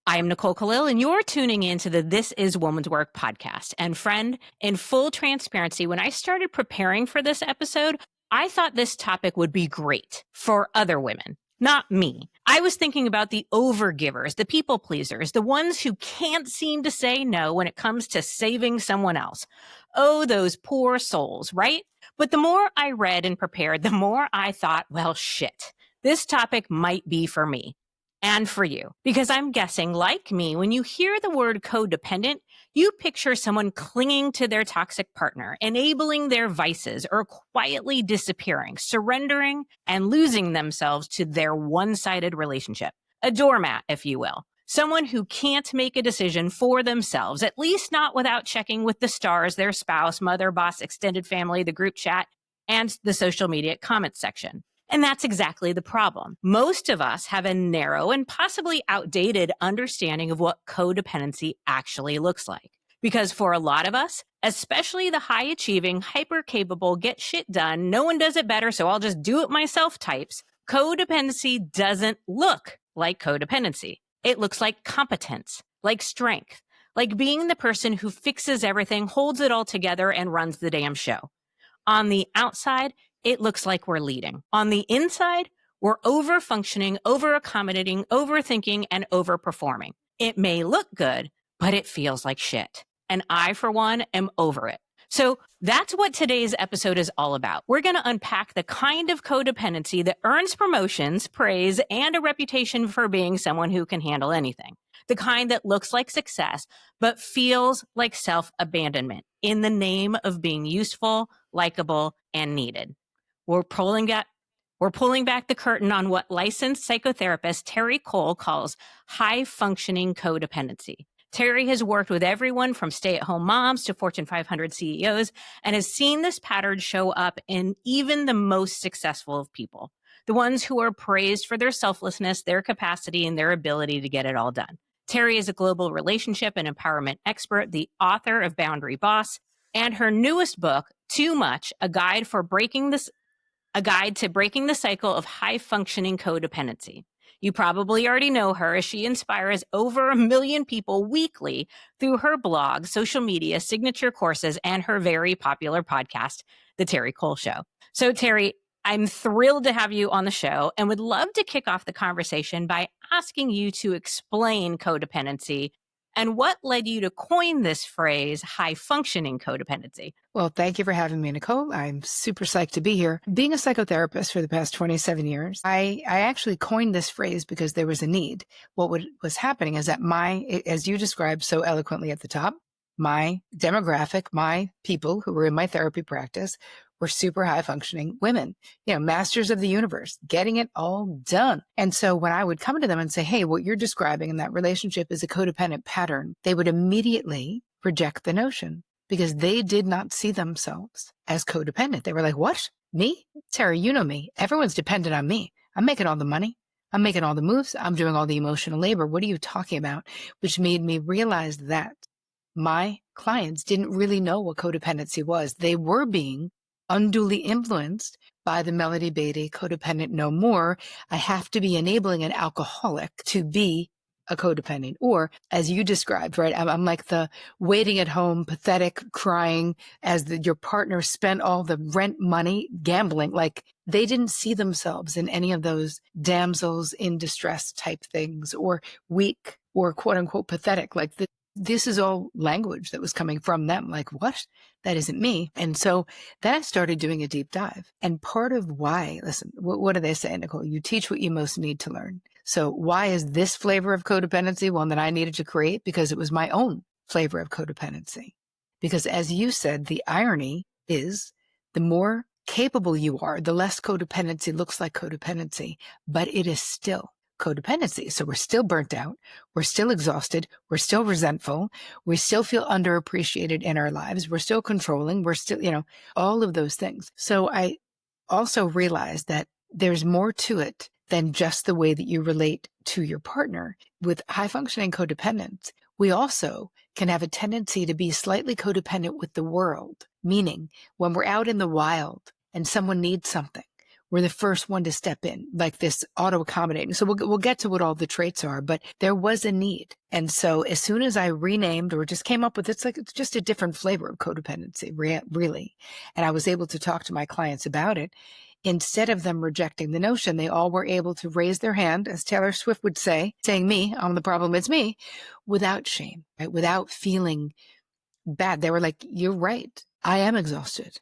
I am Nicole Kalil, and you're tuning in to the This Is Woman's Work podcast. And friend, in full transparency, when I started preparing for this episode, I thought this topic would be great for other women, not me. I was thinking about the overgivers, the people pleasers, the ones who can't seem to say no when it comes to saving someone else. Oh, those poor souls, right? But the more I read and prepared, the more I thought, well, shit, this topic might be for me. And for you, because I'm guessing, like me, when you hear the word codependent, you picture someone clinging to their toxic partner, enabling their vices, or quietly disappearing, surrendering, and losing themselves to their one-sided relationship. A doormat, if you will. Someone who can't make a decision for themselves, at least not without checking with the stars, their spouse, mother, boss, extended family, the group chat, and the social media comments section. And that's exactly the problem. Most of us have a narrow and possibly outdated understanding of what codependency actually looks like. Because for a lot of us, especially the high-achieving, hyper-capable, get shit done, no one does it better, so I'll just do it myself types, codependency doesn't look like codependency. It looks like competence, like strength, like being the person who fixes everything, holds it all together, and runs the damn show. On the outside, it looks like we're leading. On the inside, we're over-functioning, over-accommodating, overthinking, and over-performing. It may look good, but it feels like shit. And I, for one, am over it. So that's what today's episode is all about. We're going to unpack the kind of codependency that earns promotions, praise, and a reputation for being someone who can handle anything. The kind that looks like success, but feels like self-abandonment in the name of being useful, likable, and needed. We're pulling back the curtain on what licensed psychotherapist Terri Cole calls high-functioning codependency. Terri has worked with everyone from stay-at-home moms to Fortune 500 CEOs and has seen this pattern show up in even the most successful of people, the ones who are praised for their selflessness, their capacity, and their ability to get it all done. Terri is a global relationship and empowerment expert, the author of Boundary Boss, and her newest book, Too Much, a guide to breaking the cycle of high-functioning codependency. You probably already know her as she inspires over 1 million people weekly through her blog, social media, signature courses, and her very popular podcast, The Terri Cole Show. So Terri, I'm thrilled to have you on the show and would love to kick off the conversation by asking you to explain codependency and what led you to coin this phrase, high-functioning codependency. Well, thank you for having me, Nicole. I'm super psyched to be here. Being a psychotherapist for the past 27 years, I actually coined this phrase because there was a need. What was happening is that as you described so eloquently at the top, my demographic, my people who were in my therapy practice were super high functioning women, masters of the universe, getting it all done. And so when I would come to them and say, hey, what you're describing in that relationship is a codependent pattern, they would immediately reject the notion because they did not see themselves as codependent. They were like, what? Me? Terri, you know me. Everyone's dependent on me. I'm making all the money. I'm making all the moves. I'm doing all the emotional labor. What are you talking about? Which made me realize that my clients didn't really know what codependency was. They were being unduly influenced by the Melody Beatty codependent no more. I have to be enabling an alcoholic to be a codependent. Or as you described, right? I'm like the waiting at home, pathetic, crying as your partner spent all the rent money gambling. Like they didn't see themselves in any of those damsels in distress type things or weak or quote unquote pathetic. Like this is all language that was coming from them. Like, what? That isn't me. And so then I started doing a deep dive. And part of why, listen, what do they say, Nicole? You teach what you most need to learn. So why is this flavor of codependency one that I needed to create? Because it was my own flavor of codependency. Because as you said, the irony is the more capable you are, the less codependency looks like codependency, but it is still codependency. So we're still burnt out. We're still exhausted. We're still resentful. We still feel underappreciated in our lives. We're still controlling. We're still, all of those things. So I also realized that there's more to it than just the way that you relate to your partner. With high functioning codependence, we also can have a tendency to be slightly codependent with the world, meaning when we're out in the wild and someone needs something, were the first one to step in, like this auto-accommodating. So we'll get to what all the traits are, but there was a need. And so as soon as I renamed or just came up with, it's just a different flavor of codependency, really. And I was able to talk to my clients about it. Instead of them rejecting the notion, they all were able to raise their hand, as Taylor Swift would say, saying me, I'm the problem, it's me, without shame, right? Without feeling bad. They were like, you're right. I am exhausted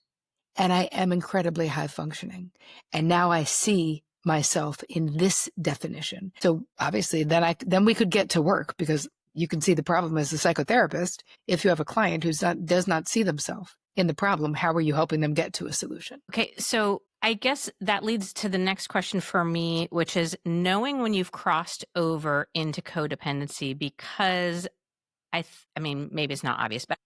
and I am incredibly high functioning. And now I see myself in this definition. So obviously then we could get to work, because you can see the problem as a psychotherapist. If you have a client who does not see themselves in the problem, how are you helping them get to a solution? Okay. So I guess that leads to the next question for me, which is knowing when you've crossed over into codependency, because I mean, maybe it's not obvious, but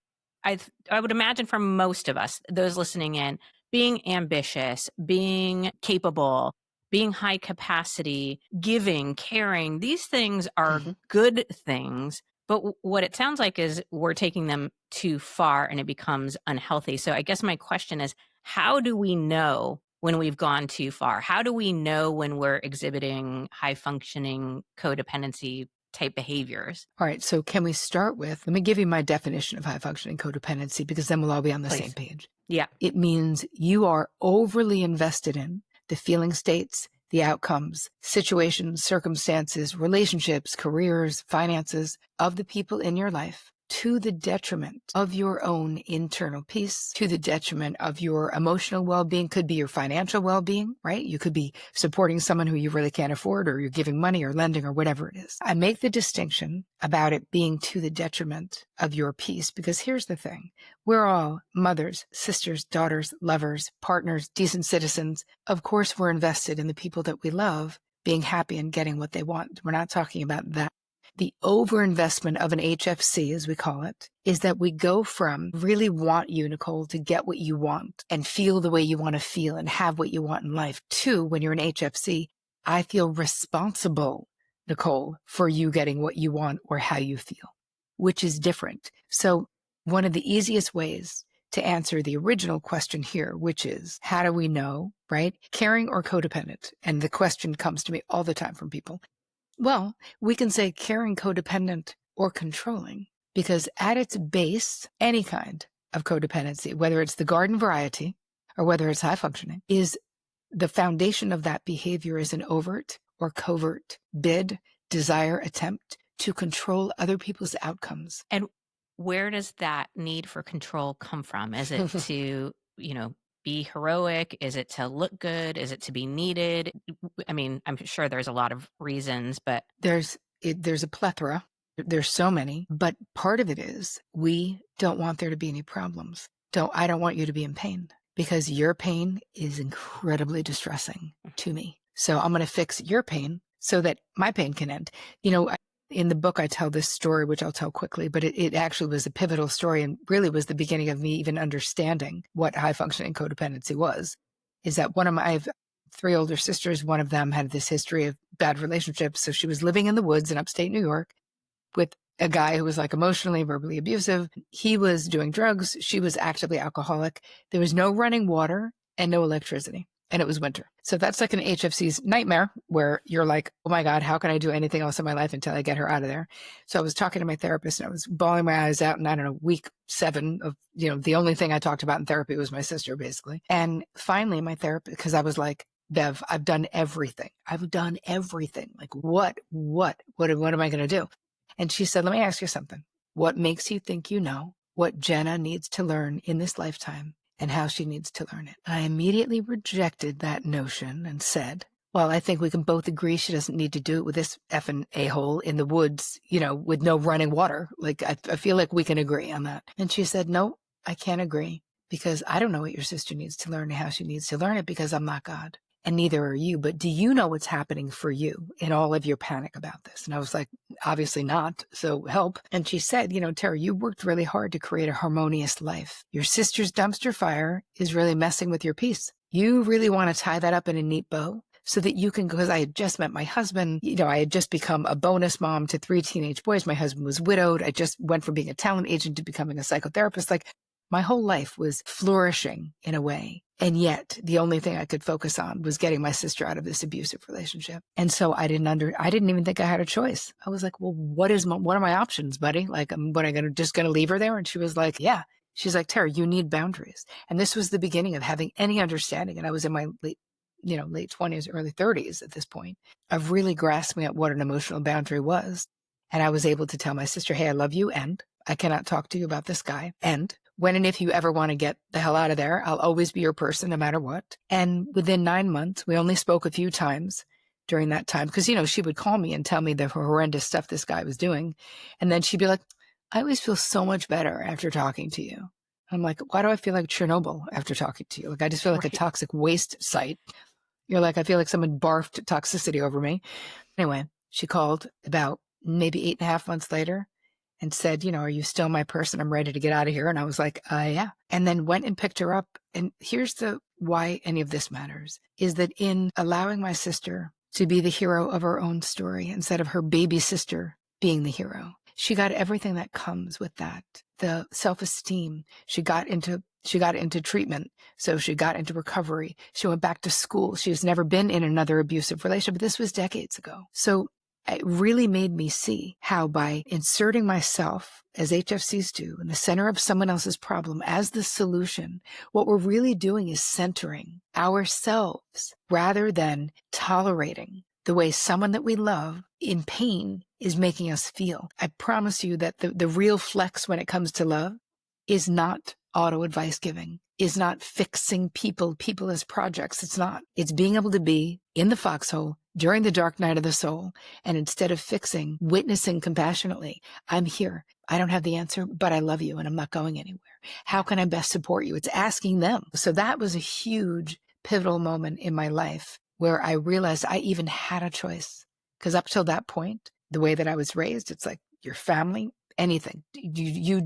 I would imagine for most of us, those listening in, being ambitious, being capable, being high capacity, giving, caring, these things are good things. But what it sounds like is we're taking them too far and it becomes unhealthy. So I guess my question is, how do we know when we've gone too far? How do we know when we're exhibiting high functioning codependency type behaviors? All right. So can we start with, let me give you my definition of high functioning codependency, because then we'll all be on the same page. Yeah. It means you are overly invested in the feeling states, the outcomes, situations, circumstances, relationships, careers, finances of the people in your life, to the detriment of your own internal peace, to the detriment of your emotional well-being. Could be your financial well-being, right? You could be supporting someone who you really can't afford, or you're giving money or lending or whatever it is. I make the distinction about it being to the detriment of your peace, because here's the thing. We're all mothers, sisters, daughters, lovers, partners, decent citizens. Of course, we're invested in the people that we love being happy and getting what they want. We're not talking about that. The overinvestment of an HFC, as we call it, is that we go from really want you, Nicole, to get what you want and feel the way you want to feel and have what you want in life, to when you're an HFC, I feel responsible, Nicole, for you getting what you want or how you feel, which is different. So one of the easiest ways to answer the original question here, which is, how do we know, right? Caring or codependent? And the question comes to me all the time from people. Well, we can say caring, codependent, or controlling, because at its base, any kind of codependency, whether it's the garden variety or whether it's high functioning, is the foundation of that behavior is an overt or covert bid, desire, attempt to control other people's outcomes. And where does that need for control come from? Is it to, be heroic? Is it to look good? Is it to be needed? I mean, I'm sure there's a lot of reasons, but there's a plethora. There's so many, but part of it is we don't want there to be any problems. I don't want you to be in pain, because your pain is incredibly distressing to me. So I'm going to fix your pain so that my pain can end. In the book, I tell this story, which I'll tell quickly, but it actually was a pivotal story and really was the beginning of me even understanding what high functioning codependency was. Is that I have 3 older sisters. One of them had this history of bad relationships. So she was living in the woods in upstate New York with a guy who was like emotionally, verbally abusive. He was doing drugs. She was actively alcoholic. There was no running water and no electricity. And it was winter. So that's like an HFC's nightmare, where you're like, oh my God, how can I do anything else in my life until I get her out of there? So I was talking to my therapist and I was bawling my eyes out. And I don't know, week 7 of, the only thing I talked about in therapy was my sister, basically. And finally my therapist, because I was like, Bev, I've done everything. Like what am I going to do? And she said, let me ask you something. What makes you think you know what Jenna needs to learn in this lifetime and how she needs to learn it? I immediately rejected that notion and said, well, I think we can both agree she doesn't need to do it with this effing a-hole in the woods, with no running water. Like, I feel like we can agree on that. And she said, no, I can't agree, because I don't know what your sister needs to learn and how she needs to learn it, because I'm not God. And neither are you. But do you know what's happening for you in all of your panic about this? And I was like, obviously not. So help. And she said, Terri, you worked really hard to create a harmonious life. Your sister's dumpster fire is really messing with your peace. You really want to tie that up in a neat bow so that you can, because I had just met my husband, I had just become a bonus mom to 3 teenage boys. My husband was widowed. I just went from being a talent agent to becoming a psychotherapist. Like, My whole life was flourishing in a way. And yet the only thing I could focus on was getting my sister out of this abusive relationship. And so I didn't even think I had a choice. I was like, well, what are my options, buddy? Like, what, am I just going to leave her there? And she was like, yeah. She's like, Terri, you need boundaries. And this was the beginning of having any understanding. And I was in my late 20s, early 30s at this point, of really grasping at what an emotional boundary was. And I was able to tell my sister, hey, I love you, and I cannot talk to you about this guy. And when and if you ever want to get the hell out of there, I'll always be your person no matter what. And within 9 months, we only spoke a few times during that time because, she would call me and tell me the horrendous stuff this guy was doing. And then she'd be like, I always feel so much better after talking to you. I'm like, why do I feel like Chernobyl after talking to you? Like, I just feel like a toxic waste site. You're like, I feel like someone barfed toxicity over me. Anyway, she called about maybe 8.5 months later and said, are you still my person? I'm ready to get out of here. And I was like, yeah. And then went and picked her up. And here's why any of this matters, is that in allowing my sister to be the hero of her own story instead of her baby sister being the hero, she got everything that comes with that. The self-esteem. She got into treatment. So she got into recovery. She went back to school. She has never been in another abusive relationship, but this was decades ago. So it really made me see how by inserting myself, as HFCs do, in the center of someone else's problem as the solution, what we're really doing is centering ourselves rather than tolerating the way someone that we love in pain is making us feel. I promise you that the real flex when it comes to love is not auto advice giving, is not fixing people as projects. It's not. It's being able to be in the foxhole during the dark night of the soul. And instead of fixing, witnessing compassionately, I'm here. I don't have the answer, but I love you and I'm not going anywhere. How can I best support you? It's asking them. So that was a huge pivotal moment in my life where I realized I even had a choice. Because up till that point, the way that I was raised, it's like your family, anything. You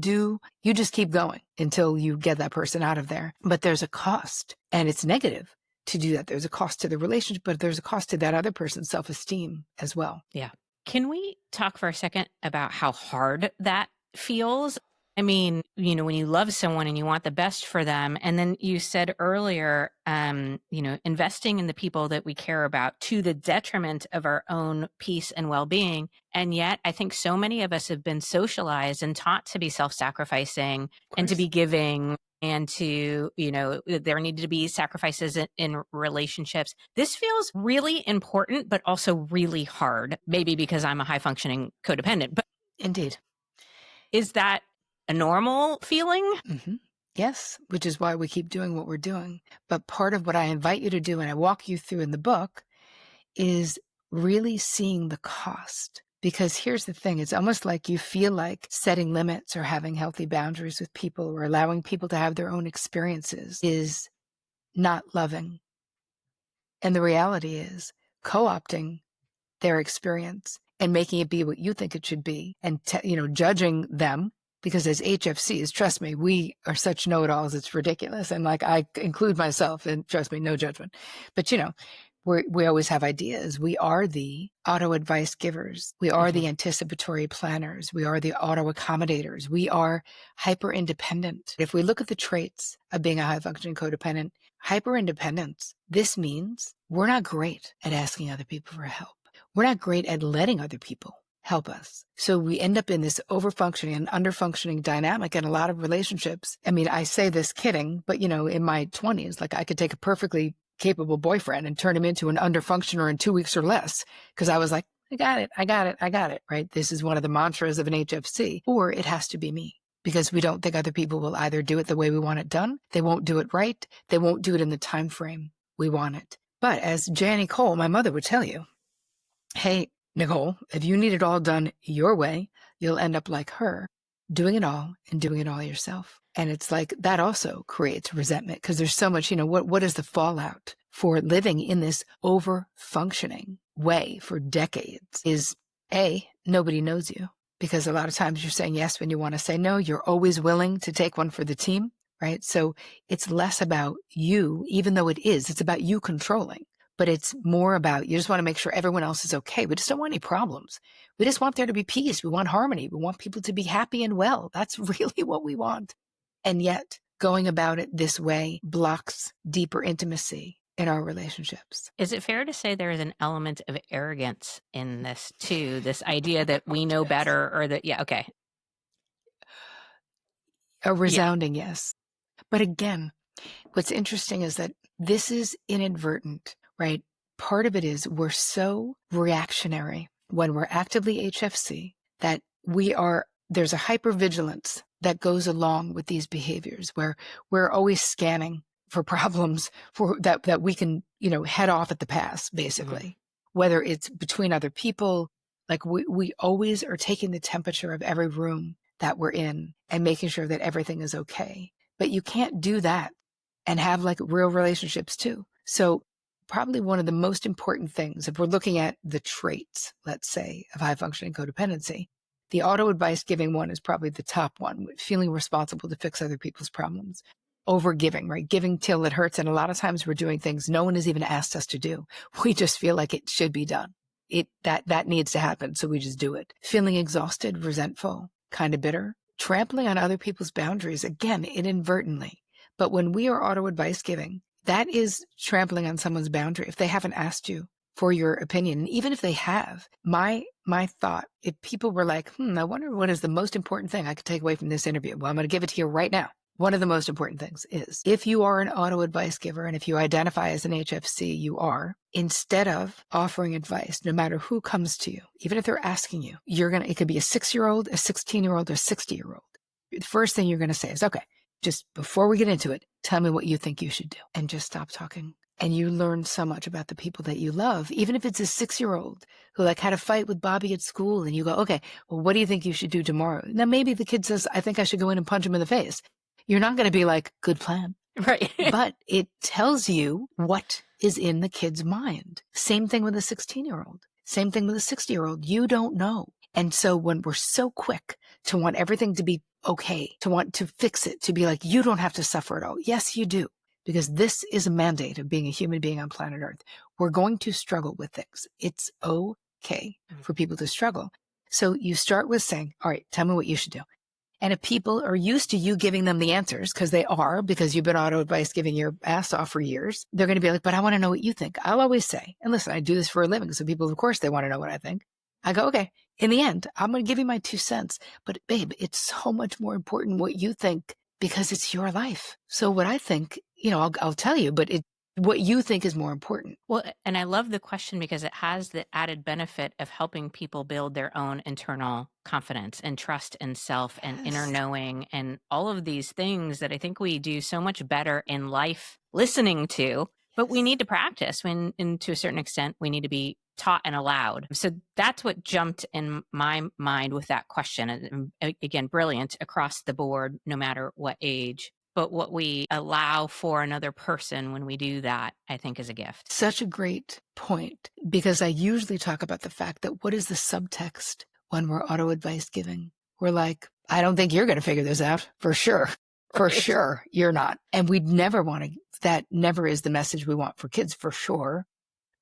just keep going until you get that person out of there. But there's a cost, and it's negative to do that. There's a cost to the relationship, but there's a cost to that other person's self-esteem as well. Yeah. Can we talk for a second about how hard that feels? I mean, when you love someone and you want the best for them, and then you said earlier, investing in the people that we care about to the detriment of our own peace and well-being. And yet I think so many of us have been socialized and taught to be self-sacrificing and to be giving and to, there needed to be sacrifices in relationships. This feels really important, but also really hard, maybe because I'm a high-functioning codependent. But indeed. Is that a normal feeling? Mm-hmm. Yes, which is why we keep doing what we're doing. But part of what I invite you to do, and I walk you through in the book, is really seeing the cost. Because here's the thing, it's almost like you feel like setting limits or having healthy boundaries with people or allowing people to have their own experiences is not loving. And the reality is co-opting their experience and making it be what you think it should be and, judging them. Because as HFCs, trust me, we are such know-it-alls, it's ridiculous. And like I include myself, and trust me, no judgment. But we always have ideas. We are the auto-advice givers. We are the anticipatory planners. We are the auto-accommodators. We are hyper-independent. If we look at the traits of being a high-functioning codependent, hyper-independence, this means we're not great at asking other people for help. We're not great at letting other people help us. So we end up in this overfunctioning and underfunctioning dynamic in a lot of relationships. I mean, I say this kidding, but in my 20s, like I could take a perfectly capable boyfriend and turn him into an underfunctioner in 2 weeks or less. Because I was like, I got it, right? This is one of the mantras of an HFC. Or it has to be me. Because we don't think other people will either do it the way we want it done, they won't do it right, they won't do it in the time frame we want it. But as Terri Cole, my mother, would tell you, hey, Nicole, if you need it all done your way, you'll end up like her, doing it all and doing it all yourself. And it's like that also creates resentment because there's so much, what is the fallout for living in this over-functioning way for decades is A, nobody knows you because a lot of times you're saying yes when you want to say no. You're always willing to take one for the team, right? So it's less about you, even though it's about you controlling. But it's more about, you just want to make sure everyone else is okay. We just don't want any problems. We just want there to be peace. We want harmony. We want people to be happy and well. That's really what we want. And yet going about it this way blocks deeper intimacy in our relationships. Is it fair to say there is an element of arrogance in this too? This idea that we know better, or that, yeah, okay. A resounding yes. But again, what's interesting is that this is inadvertent, right? Part of it is we're so reactionary when we're actively HFC that there's a hypervigilance that goes along with these behaviors where we're always scanning for problems that we can, head off at the pass, basically. Whether it's between other people, like we always are taking the temperature of every room that we're in and making sure that everything is okay. But you can't do that and have like real relationships too. So probably one of the most important things, if we're looking at the traits, let's say, of high functioning codependency, the auto advice giving one is probably the top one, feeling responsible to fix other people's problems. Over giving, right? Giving till it hurts. And a lot of times we're doing things no one has even asked us to do. We just feel like it should be done. That needs to happen. So we just do it. Feeling exhausted, resentful, kind of bitter, trampling on other people's boundaries, again, inadvertently. But when we are auto advice giving, that is trampling on someone's boundary if they haven't asked you for your opinion. And even if they have, my thought, if people were like, I wonder what is the most important thing I could take away from this interview. Well, I'm going to give it to you right now. One of the most important things is if you are an auto advice giver and if you identify as an HFC, you are, instead of offering advice, no matter who comes to you, even if they're asking you, it could be a 6-year-old, a 16-year-old, or 60-year-old. The first thing you're going to say is, okay, just before we get into it, tell me what you think you should do, and just stop talking. And you learn so much about the people that you love, even if it's a 6-year-old who had a fight with Bobby at school and you go, okay, well, what do you think you should do tomorrow? Now, maybe the kid says, I think I should go in and punch him in the face. You're not going to be like, good plan. Right. But it tells you what is in the kid's mind. Same thing with a 16-year-old. Same thing with a 60-year-old. You don't know. And so when we're so quick to want everything to be okay, to want to fix it, to be like, you don't have to suffer at all. Yes, you do. Because this is a mandate of being a human being on planet Earth. We're going to struggle with things. It's okay for people to struggle. So you start with saying, all right, tell me what you should do. And if people are used to you giving them the answers, because you've been auto advice giving your ass off for years, they're going to be like, but I want to know what you think. I'll always say, and listen, I do this for a living. So people, of course, they want to know what I think. I go, okay, in the end, I'm going to give you my 2 cents. But babe, it's so much more important what you think because it's your life. So what I think, I'll tell you, but what you think is more important. Well, and I love the question because it has the added benefit of helping people build their own internal confidence and trust in self and inner knowing and all of these things that I think we do so much better in life listening to, but we need to practice and to a certain extent, we need to be taught and allowed. So that's what jumped in my mind with that question. And again, brilliant across the board, no matter what age. But what we allow for another person when we do that, I think, is a gift. Such a great point, because I usually talk about the fact that what is the subtext when we're auto advice giving? We're like, I don't think you're going to figure this out for sure. For sure, you're not. And we'd never want to, that never is the message we want for kids, for sure.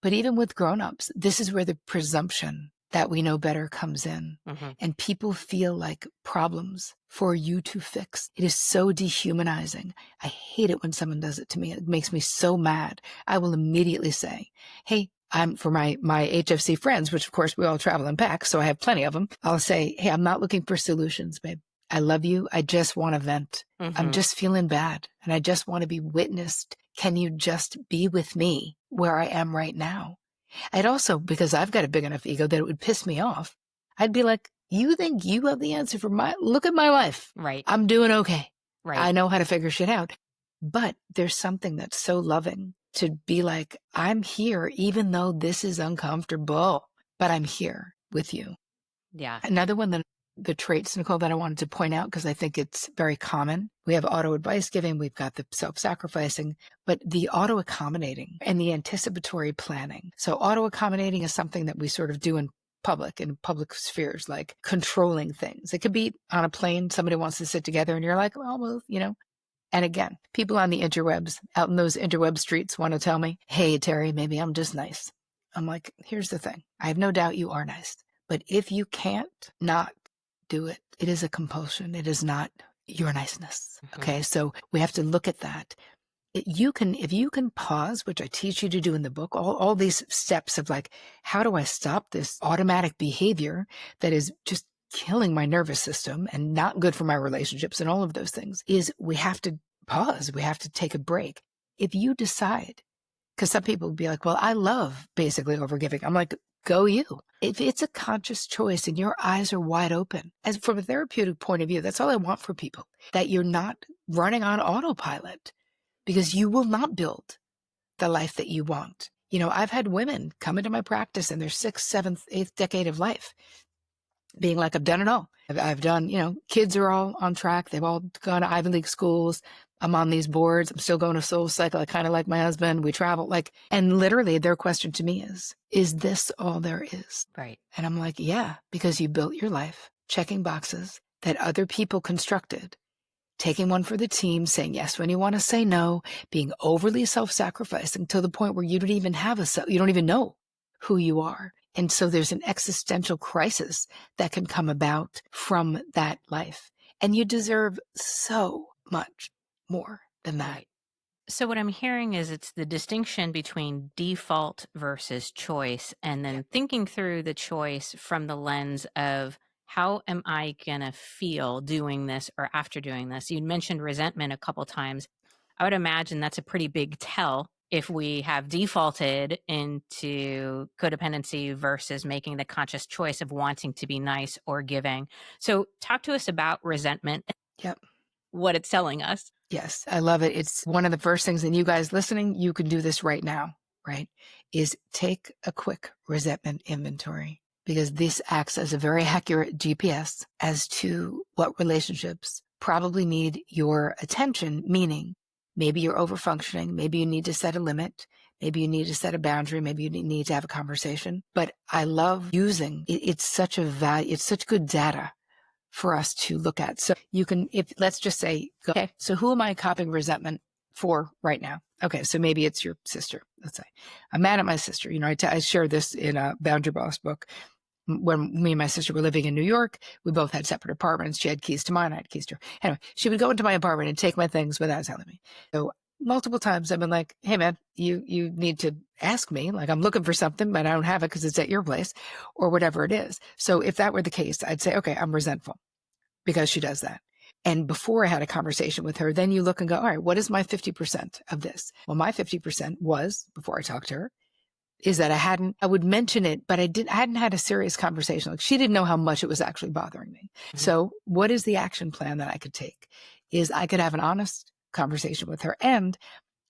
But even with grownups, this is where the presumption that we know better comes in. And people feel like problems for you to fix. It is so dehumanizing. I hate it when someone does it to me. It makes me so mad. I will immediately say, hey, I'm for my HFC friends, which of course we all travel in packs, so I have plenty of them. I'll say, hey, I'm not looking for solutions, babe. I love you. I just want to vent. I'm just feeling bad and I just want to be witnessed. Can you just be with me where I am right now? I'd also, because I've got a big enough ego that it would piss me off, I'd be like, you think you have the answer for look at my life. Right. I'm doing okay. Right. I know how to figure shit out. But there's something that's so loving to be like, I'm here, even though this is uncomfortable, but I'm here with you. Yeah. Another one that the traits, Nicole, that I wanted to point out, because I think it's very common. We have auto advice giving, we've got the self-sacrificing, but the auto accommodating and the anticipatory planning. So auto accommodating is something that we sort of do in public spheres, like controlling things. It could be on a plane, somebody wants to sit together and you're like, well, And again, people on the interwebs, out in those interweb streets want to tell me, hey, Terri, maybe I'm just nice. I'm like, here's the thing. I have no doubt you are nice. But if you can't not do it, it is a compulsion. It is not your niceness. Mhm. Okay. So we have to look at that. If you can pause, which I teach you to do in the book, all these steps of like, how do I stop this automatic behavior that is just killing my nervous system and not good for my relationships and all of those things, is we have to pause. We have to take a break. If you decide, because some people would be like, well, I love basically overgiving. I'm like, go you. If it's a conscious choice and your eyes are wide open, as from a therapeutic point of view, that's all I want for people, that you're not running on autopilot, because you will not build the life that you want. You know, I've had women come into my practice in their sixth, seventh, eighth decade of life being like, I've done it all. I've done, you know, kids are all on track. They've all gone to Ivy League schools. I'm on these boards. I'm still going to Soul Cycle. I kind of like my husband. We travel and literally their question to me is this all there is? Right. And I'm like, yeah, because you built your life checking boxes that other people constructed, taking one for the team, saying yes when you want to say no, being overly self-sacrificing to the point where you don't even have you don't even know who you are. And so there's an existential crisis that can come about from that life. And you deserve so much more than that. Right. So what I'm hearing is it's the distinction between default versus choice, and then thinking through the choice from the lens of how am I going to feel doing this or after doing this? You mentioned resentment a couple times. I would imagine that's a pretty big tell if we have defaulted into codependency versus making the conscious choice of wanting to be nice or giving. So talk to us about resentment, Yep. what it's telling us. Yes, I love it. It's one of the first things, and you guys listening, you can do this right now, right? Is take a quick resentment inventory, because this acts as a very accurate GPS as to what relationships probably need your attention, meaning maybe you're overfunctioning, maybe you need to set a limit, maybe you need to set a boundary, maybe you need to have a conversation. But I love using it. It's such a value, it's such good data for us to look at. So you can, if let's just say, okay, so who am I copying resentment for right now? Okay, so maybe it's your sister. Let's say I'm mad at my sister. You know, I share this in a Boundary Boss book. When me and my sister were living in New York, we both had separate apartments. She had keys to mine, I had keys to her. Anyway, she would go into my apartment and take my things without telling me. So multiple times I've been like, hey man, you need to ask me, like I'm looking for something, but I don't have it because it's at your place or whatever it is. So if that were the case, I'd say, okay, I'm resentful because she does that. And before I had a conversation with her, then you look and go, all right, what is my 50% of this? Well, my 50% was, before I talked to her, is that I would mention it, but I hadn't had a serious conversation. Like she didn't know how much it was actually bothering me. Mm-hmm. So what is the action plan that I could take? Is I could have an honest conversation with her, and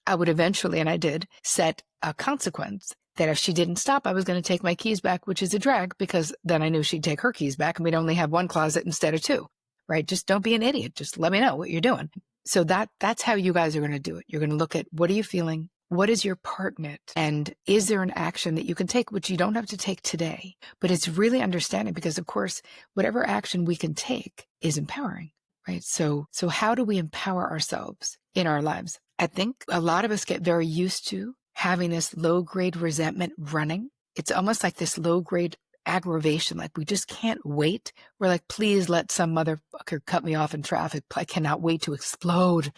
I would eventually, and I did, set a consequence that if she didn't stop, I was going to take my keys back, which is a drag because then I knew she'd take her keys back and we'd only have one closet instead of two, right? Just don't be an idiot. Just let me know what you're doing. So that's how you guys are going to do it. You're going to look at, what are you feeling? What is your part in it? And is there an action that you can take, which you don't have to take today, but it's really understanding, because of course, whatever action we can take is empowering, right? So how do we empower ourselves in our lives? I think a lot of us get very used to having this low-grade resentment running. It's almost like this low-grade aggravation, like we just can't wait. We're like, please let some motherfucker cut me off in traffic. I cannot wait to explode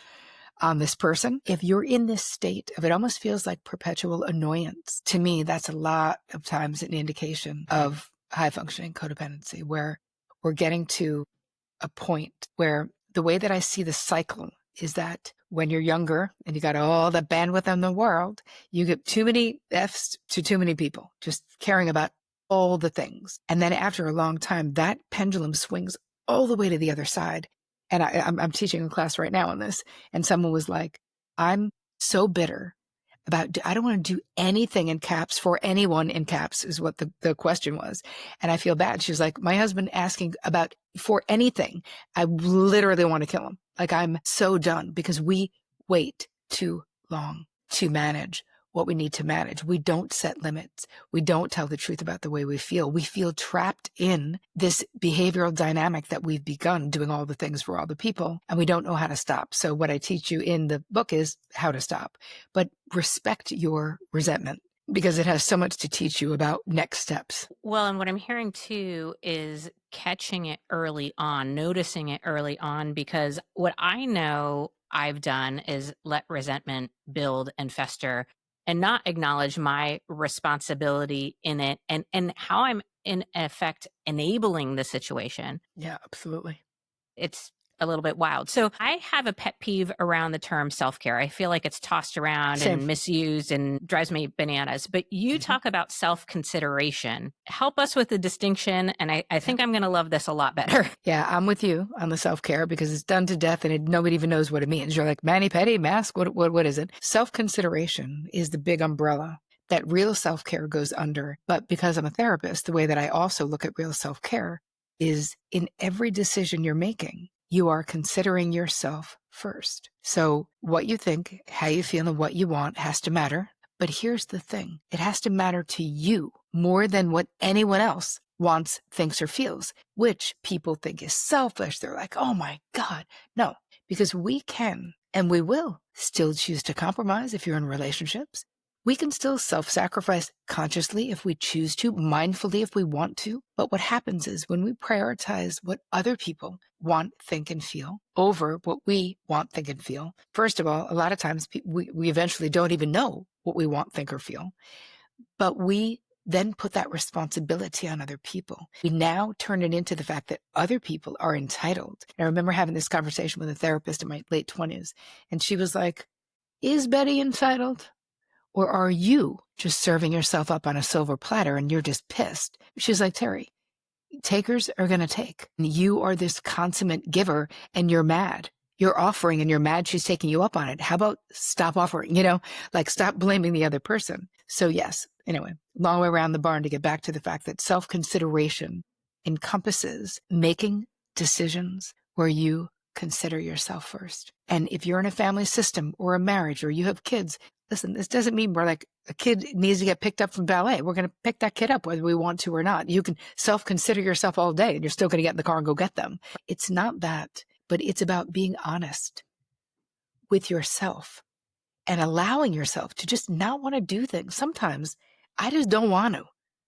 on this person. If you're in this state of, it almost feels like perpetual annoyance. To me, that's a lot of times an indication of high-functioning codependency, where we're getting to a point where the way that I see the cycle is that when you're younger and you got all the bandwidth in the world, you get too many F's to too many people, just caring about all the things. And then after a long time, that pendulum swings all the way to the other side. And I'm teaching a class right now on this. And someone was like, I'm so bitter about, I don't want to do anything in caps for anyone in caps, is what the question was. And I feel bad. She was like, my husband asking about for anything, I literally want to kill him. Like, I'm so done, because we wait too long to manage what we need to manage. We don't set limits. We don't tell the truth about the way we feel. We feel trapped in this behavioral dynamic that we've begun doing all the things for all the people, and we don't know how to stop. So what I teach you in the book is how to stop, but respect your resentment. because it has so much to teach you about next steps. Well, and what I'm hearing too is catching it early on, noticing it early on, because what I know I've done is let resentment build and fester and not acknowledge my responsibility in it and how I'm in effect enabling the situation. Yeah, absolutely. It's a little bit wild. So I have a pet peeve around the term self-care. I feel like it's tossed around Same. and misused and drives me bananas. But you talk about self-consideration. Help us with the distinction. And I think I'm going to love this a lot better. Yeah, I'm with you on the self-care because it's done to death and nobody even knows what it means. You're like, mani-pedi, mask, what is it? Self-consideration is the big umbrella that real self-care goes under. But because I'm a therapist, the way that I also look at real self-care is in every decision you're making, you are considering yourself first. So what you think, how you feel, and what you want has to matter. But here's the thing. It has to matter to you more than what anyone else wants, thinks, or feels, which people think is selfish. They're like, oh my God. No, because we can and we will still choose to compromise if you're in relationships. We can still self-sacrifice consciously if we choose to, mindfully if we want to. But what happens is when we prioritize what other people want, think, and feel over what we want, think, and feel, first of all, a lot of times we eventually don't even know what we want, think, or feel. But we then put that responsibility on other people. We now turn it into the fact that other people are entitled. And I remember having this conversation with a therapist in my late 20s, and she was like, is Betty entitled? Or are you just serving yourself up on a silver platter and you're just pissed? She's like, Terri, takers are going to take. You are this consummate giver and you're mad. You're offering and you're mad she's taking you up on it. How about stop offering, like stop blaming the other person. So yes, anyway, long way around the barn to get back to the fact that self-consideration encompasses making decisions where you consider yourself first. And if you're in a family system or a marriage or you have kids, listen, this doesn't mean we're like a kid needs to get picked up from ballet. We're going to pick that kid up whether we want to or not. You can self-consider yourself all day and you're still going to get in the car and go get them. It's not that, but it's about being honest with yourself and allowing yourself to just not want to do things. Sometimes I just don't want to.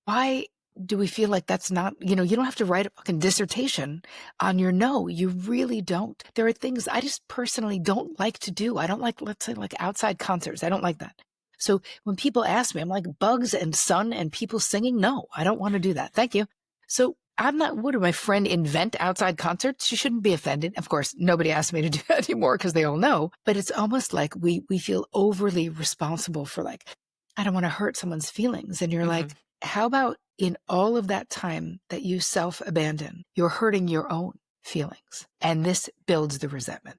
Why do we feel like that's not, you don't have to write a fucking dissertation on your no. You really don't. There are things I just personally don't like to do. I don't like, let's say, like outside concerts. I don't like that. So when people ask me, I'm like, bugs and sun and people singing? No, I don't want to do that. Thank you. So I'm not, what did my friend invent outside concerts? She shouldn't be offended. Of course, nobody asked me to do that anymore because they all know. But it's almost like we feel overly responsible for like, I don't want to hurt someone's feelings. And you're like, how about in all of that time that you self-abandon, you're hurting your own feelings. And this builds the resentment.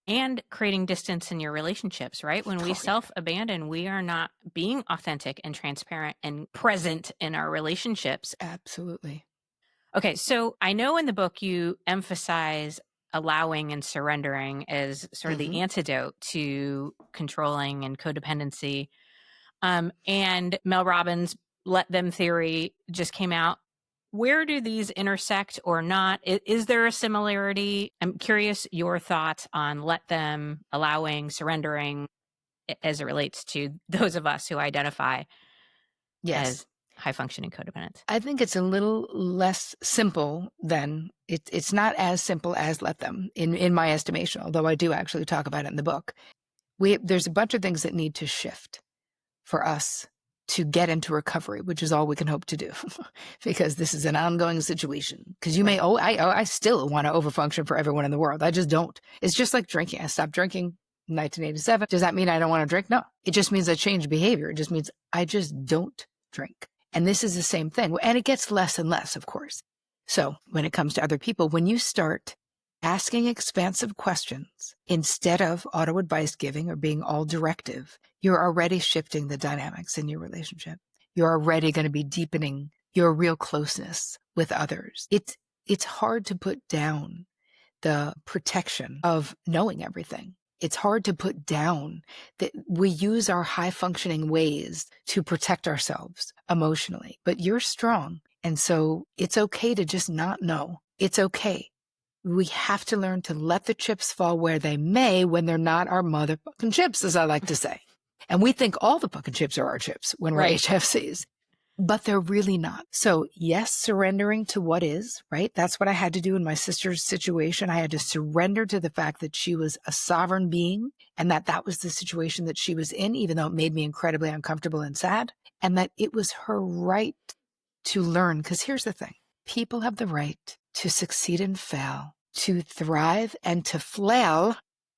And creating distance in your relationships, right? When we self-abandon, we are not being authentic and transparent and present in our relationships. Absolutely. Okay, so I know in the book you emphasize allowing and surrendering as sort of the antidote to controlling and codependency. And Mel Robbins' Let Them theory just came out. Where do these intersect or not? Is there a similarity? I'm curious your thoughts on let them, allowing, surrendering as it relates to those of us who identify as high-functioning codependents. I think it's a little less simple than, it's not as simple as let them, in my estimation, although I do actually talk about it in the book. There's a bunch of things that need to shift for us to get into recovery, which is all we can hope to do because this is an ongoing situation. Because you may, I still want to overfunction for everyone in the world. I just don't. It's just like drinking. I stopped drinking in 1987. Does that mean I don't want to drink? No. It just means I changed behavior. It just means I just don't drink. And this is the same thing. And it gets less and less, of course. So when it comes to other people, when you start asking expansive questions instead of auto advice giving or being all directive, you're already shifting the dynamics in your relationship. You're already going to be deepening your real closeness with others. It's hard to put down the protection of knowing everything. It's hard to put down that we use our high functioning ways to protect ourselves emotionally, but you're strong. And so it's okay to just not know. It's okay. We have to learn to let the chips fall where they may when they're not our motherfucking chips, as I like to say. And we think all the fucking chips are our chips when we're Right. HFCs, but they're really not. So yes, surrendering to what is, right? That's what I had to do in my sister's situation. I had to surrender to the fact that she was a sovereign being and that that was the situation that she was in, even though it made me incredibly uncomfortable and sad, and that it was her right to learn. Because here's the thing. People have the right to succeed and fail, to thrive and to flail.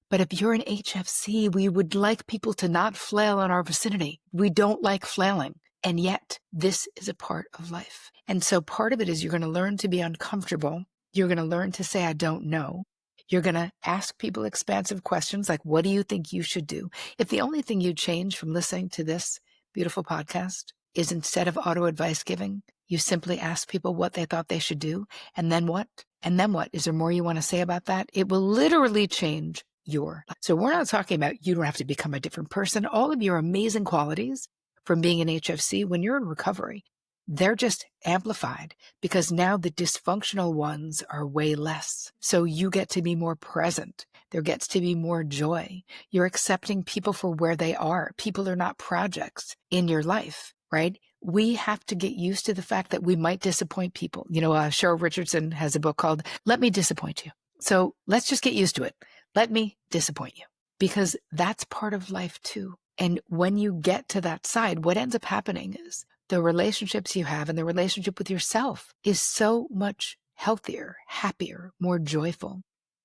But if you're an HFC, we would like people to not flail in our vicinity. We don't like flailing. And yet this is a part of life. And so part of it is you're going to learn to be uncomfortable. You're going to learn to say, I don't know. You're going to ask people expansive questions like, what do you think you should do? If the only thing you change from listening to this beautiful podcast is instead of auto advice giving, you simply ask people what they thought they should do. And then what? And then what? Is there more you want to say about that? It will literally change your life. So we're not talking about you don't have to become a different person. All of your amazing qualities from being an HFC, when you're in recovery, they're just amplified because now the dysfunctional ones are way less. So you get to be more present. There gets to be more joy. You're accepting people for where they are. People are not projects in your life, right? We have to get used to the fact that we might disappoint people. You know, Cheryl Richardson has a book called Let Me Disappoint You. So let's just get used to it. Let me disappoint you because that's part of life too. And when you get to that side, what ends up happening is the relationships you have and the relationship with yourself is so much healthier, happier, more joyful.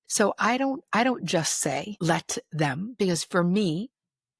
So I don't just say let them, because for me,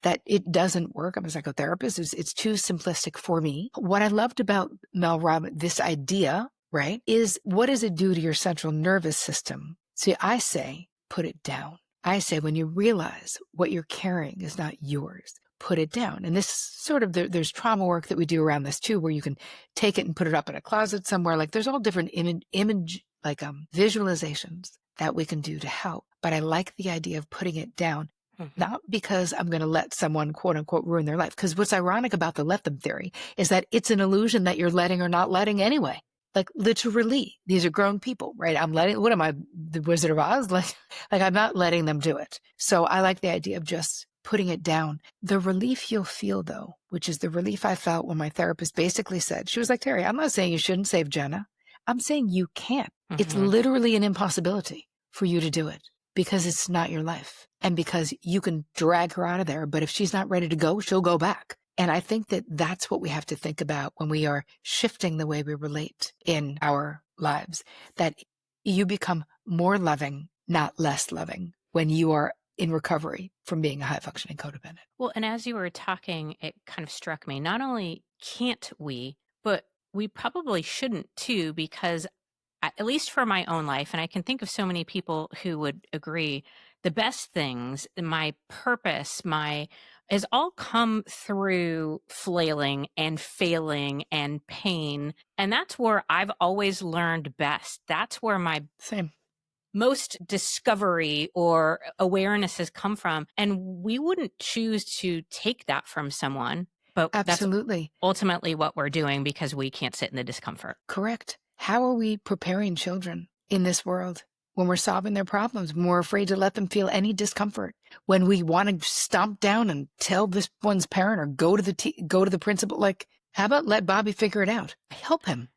that it doesn't work. I'm a psychotherapist. It's too simplistic for me. What I loved about Mel Robbins, this idea, right, is what does it do to your central nervous system? See, I say, put it down. I say, when you realize what you're carrying is not yours, put it down. And this sort of, there's trauma work that we do around this too, where you can take it and put it up in a closet somewhere. Like there's all different image, like visualizations that we can do to help. But I like the idea of putting it down. Not because I'm going to let someone, quote unquote, ruin their life. Because what's ironic about the let them theory is that it's an illusion that you're letting or not letting anyway. Like literally, these are grown people, right? I'm letting, what am I, the Wizard of Oz? Like I'm not letting them do it. So I like the idea of just putting it down. The relief you'll feel though, which is the relief I felt when my therapist basically said, she was like, Terri, I'm not saying you shouldn't save Jenna. I'm saying you can't. It's literally an impossibility for you to do it because it's not your life. And because you can drag her out of there, but if she's not ready to go, she'll go back. And I think that that's what we have to think about when we are shifting the way we relate in our lives, that you become more loving, not less loving, when you are in recovery from being a high-functioning codependent. Well, and as you were talking, it kind of struck me, not only can't we, but we probably shouldn't too, because at least for my own life, and I can think of so many people who would agree, the best things, my purpose, has all come through flailing and failing and pain. And that's where I've always learned best. That's where my most discovery or awareness has come from. And we wouldn't choose to take that from someone, but Absolutely. That's ultimately what we're doing because we can't sit in the discomfort. Correct. How are we preparing children in this world when we're solving their problems, when we're afraid to let them feel any discomfort, when we want to stomp down and tell this one's parent or go to the principal? Like, how about let Bobby figure it out? Help him.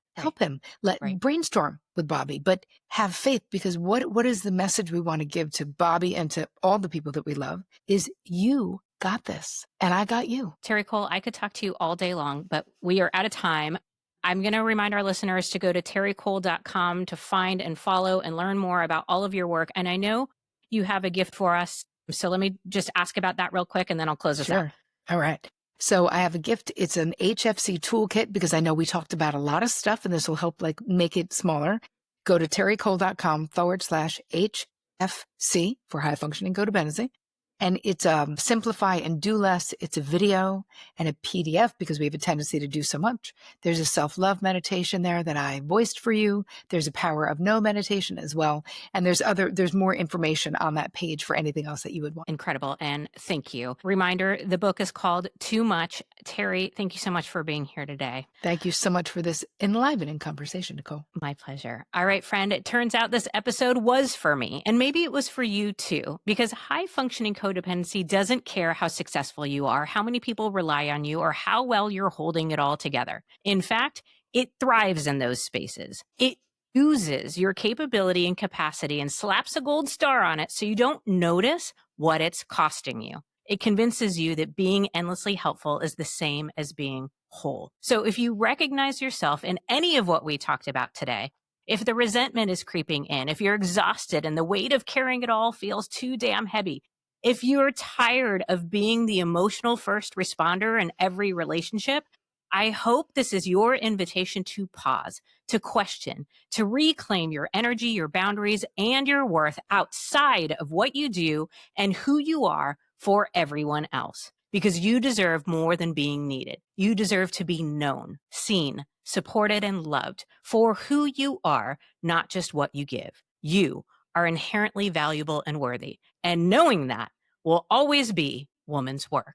Brainstorm with Bobby, but have faith, because what is the message we want to give to Bobby and to all the people that we love is you got this and I got you. Terri Cole, I could talk to you all day long, but we are out of time. I'm going to remind our listeners to go to terricole.com to find and follow and learn more about all of your work. And I know you have a gift for us. So let me just ask about that real quick and then I'll close us out. All right. So I have a gift. It's an HFC toolkit because I know we talked about a lot of stuff and this will help make it smaller. Go to terricole.com/HFC for high functioning codependency. And it's simplify and do less. It's a video and a PDF because we have a tendency to do so much. There's a self-love meditation there that I voiced for you. There's a power of no meditation as well. And there's more information on that page for anything else that you would want. Incredible. And thank you. Reminder, the book is called Too Much. Terri, thank you so much for being here today. Thank you so much for this enlivening conversation, Nicole. My pleasure. All right, friend, it turns out this episode was for me, and maybe it was for you too, because high functioning codependency doesn't care how successful you are, how many people rely on you, or how well you're holding it all together. In fact, it thrives in those spaces. It uses your capability and capacity and slaps a gold star on it so you don't notice what it's costing you. It convinces you that being endlessly helpful is the same as being whole. So if you recognize yourself in any of what we talked about today, if the resentment is creeping in, if you're exhausted and the weight of carrying it all feels too damn heavy, if you're tired of being the emotional first responder in every relationship, I hope this is your invitation to pause, to question, to reclaim your energy, your boundaries, and your worth outside of what you do and who you are for everyone else. Because you deserve more than being needed. You deserve to be known, seen, supported, and loved for who you are, not just what you give. You are inherently valuable and worthy. And knowing that will always be woman's work.